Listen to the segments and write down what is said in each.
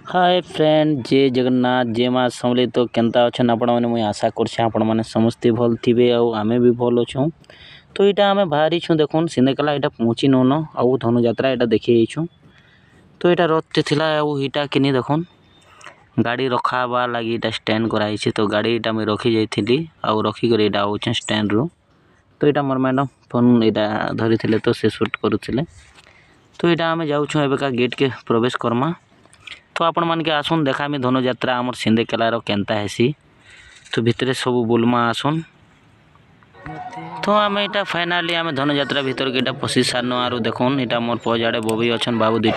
Hi friend जय जगन्नाथ जय माँ समले तो केनता अच्छन आपण मैंने मुझे आशा करछे आपण मैंने समस्ते भल थिबे आउ आमे भी भल अछू। तो यहाँ आम बाहरी छूँ देखुन सिंधेकला यहाँ पहुँची नौन आउ धनुजात्रा यहाँ देखी जाइछू। तो यहाँ रथ थिला आउ इटा किनी देखुन गाड़ी रखाबा लगी इटा स्टैंड कराई तो गाड़ी इटा मुझे रखी जाइली आउ रखिक इटा आउचे स्टैंड रु। तो यहाँ मोर मैडम फोन यहाँ धरी थे तो से सुट करुले। तो यहाँ आम जाऊँ एवं गेट के प्रवेश करमा। तो आपण मान के आसुन देखामी धनुजात्रा आमर सिंधेकलार केनता हेसी। तो भितर सब बुलमा आसुन। तो आम यहाँ फाइनाली आम धनुजात्रा भितर के पशि सारन आरु देखुन यहाँ मोर पजाड़े बबी अच्छन बाबू दी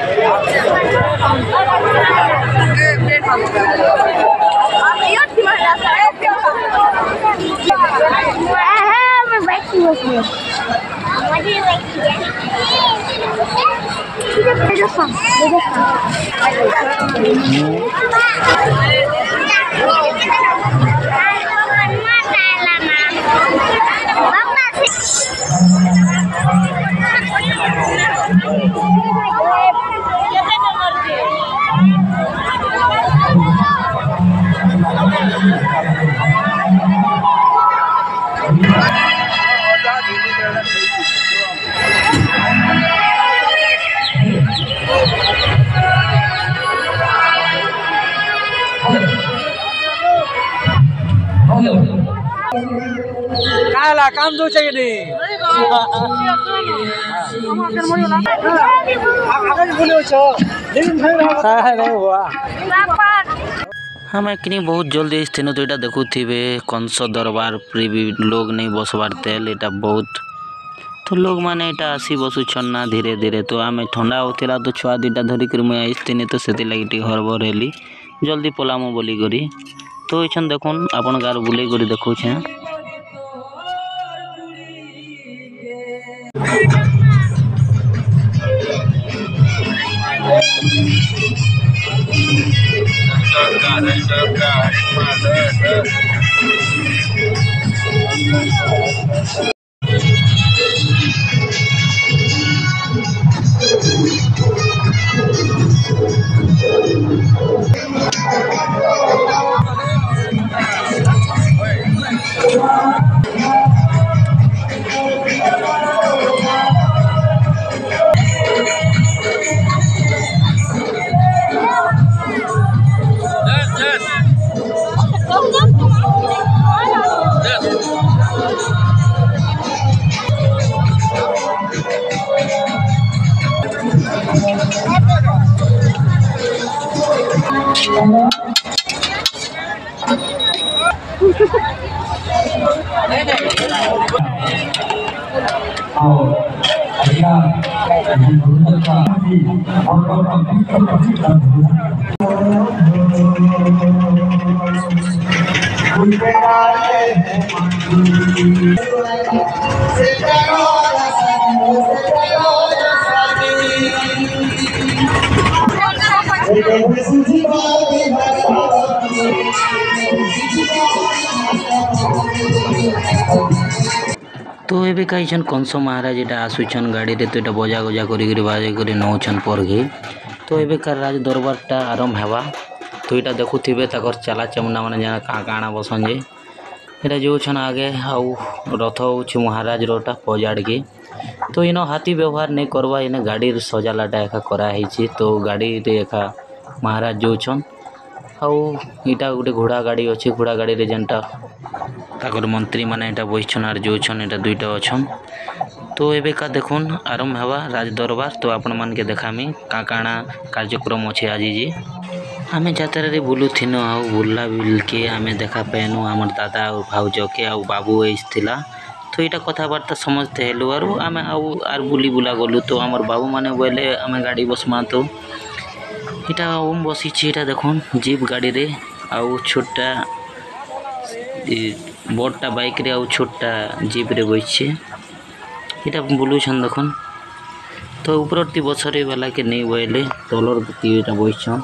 काला काम दो चाहिए नहीं हम कि बहुत जल्दी स्थिन तो यहाँ देखुवे कंस दरबार पर भी लोग नहीं बसबार तेल यहाँ बहुत तो लोग मैंने यहाँ आसी बसुछन ना धीरे धीरे। तो आम ठंडा होता तो छुआ दुटा धरिक मुझे तो से लगे हरबर हेली जल्दी पलामु बोली करी। तो ये देखुन आपन गार बुले करी देखुछे। तो ये कहींन कंस महाराज यहाँ आसुचन गाड़ी रे तो यहाँ बजा गजा कर बाजे कर नौचन पर घे। तो ये राज दरबारटा आरंभ हेबा। तो यहाँ देखुवे चला चमुना मैंने जहाँ काଣା बसन जे यहाँ जो आगे आउ रथ हो महाराज रोटा पजाड़ के। तो इन हाथी व्यवहार नहीं करवा इन गाड़ी सजालाटा एका कराई। तो गाड़ी रे एका महाराज जो आउ इटा गोटे घोड़ा गाड़ी अच्छे घोड़ा गाड़ी रे जेनटा ताकर मंत्री माने यहाँ बहीछन आर जो यहाँ दुईटा अच्छन। तो ये देखुन आरंभ हेबा राज दरबार। तो आपण मान के देखामी काଣା कार्यक्रम अच्छे आज जी आम जात्रा रे बुलू थिन आउ बुल्ला बिल के आम देखा पाएनु आमर दादा और भाउज के आउ बाबू एसथिला। तो यहाँ कथबार्ता समझते हेलु आर आम आर बुली बुला गलु। तो आमर बाबू माने बोले आम गाड़ी बसमा। तो यहाँ ओम बसी यहाँ देखुन जीप गाड़ी रे आउ छोटा बड़टा बाइक रे आउ छोटा जीप रे बसछे यहाँ बुलूछन देखुन। तो ऊपर बसरे वाला के नहीं बोले तलर यहाँ बसछन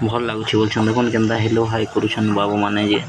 भल लगुच बोलछन देखुन केनता हेलो हाई करुछन बाबू माने जे।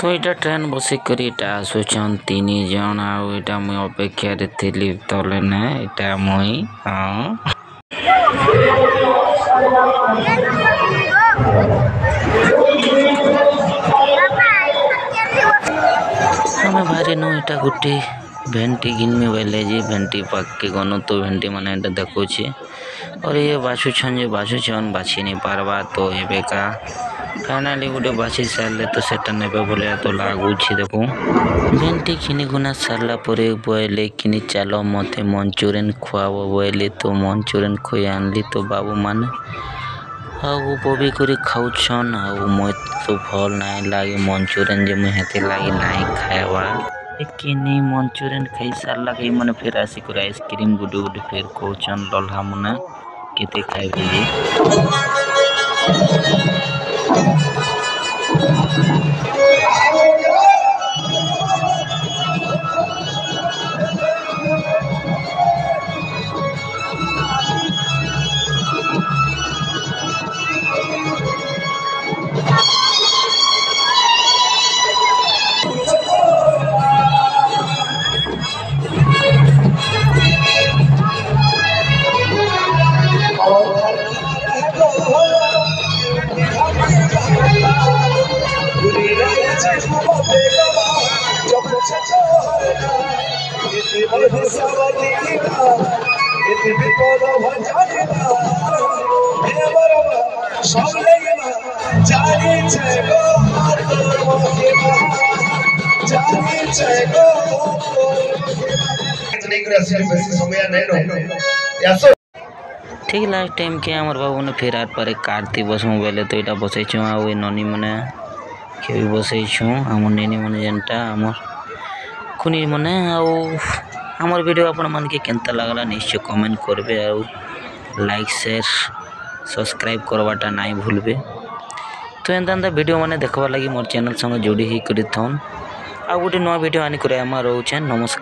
तो इटा ट्रेन बसिक इटा आसुचन 3 जन आउ इटा मुई अपेक्षा रे थिली तले ने इटा मुई हमें भारी नु इटा गुटी भेंटी गिनमी बेले जी भेंटी पाक के गनो तो भेंटी माने इटा देखुची और ये बाछुछन बाछी नहीं पारबा तो एबे का फाइनली गोटे बाछी सारे तो सेटा नेबे बोले तो लागुछि देखो भेंटी किनी गुना सारला परे बोले किनी चलो मते मंचूरियन खुआबो बोले तो मंचूरियन खुई आनली तो बाबू माने आउ बबी करी खाउछन आउ मत तो भल नाइ लागे मंचूरियन जे मुई हेते लागे नाइ खायबा किनी मंचूरियन खाई सारला के मने फिर आसी कर आइसक्रीम गुडे गुडे फिर कोचन लल्हा मने केते खाइबे जी ठीक लास्ट टाइम के हमर बाबू ने फिर आर पर कार्ती बसमु बेले तो इटा बसै छु आ ननी मने के भी बसै छु हमर नेनी मने जनता हमर खुनी मने आ हमर वीडियो अपन मन के केनता लागला निश्चय कमेंट करबे आ लाइक शेयर सब्सक्राइब करवाटा नाइ भूलबे तो एंता वीडियो माने देखबा लागि मोर चैनल संग जोड़ी ही करिथन आ गोटे नवा वीडियो आनी करे हमर रहउछन नमस्कार।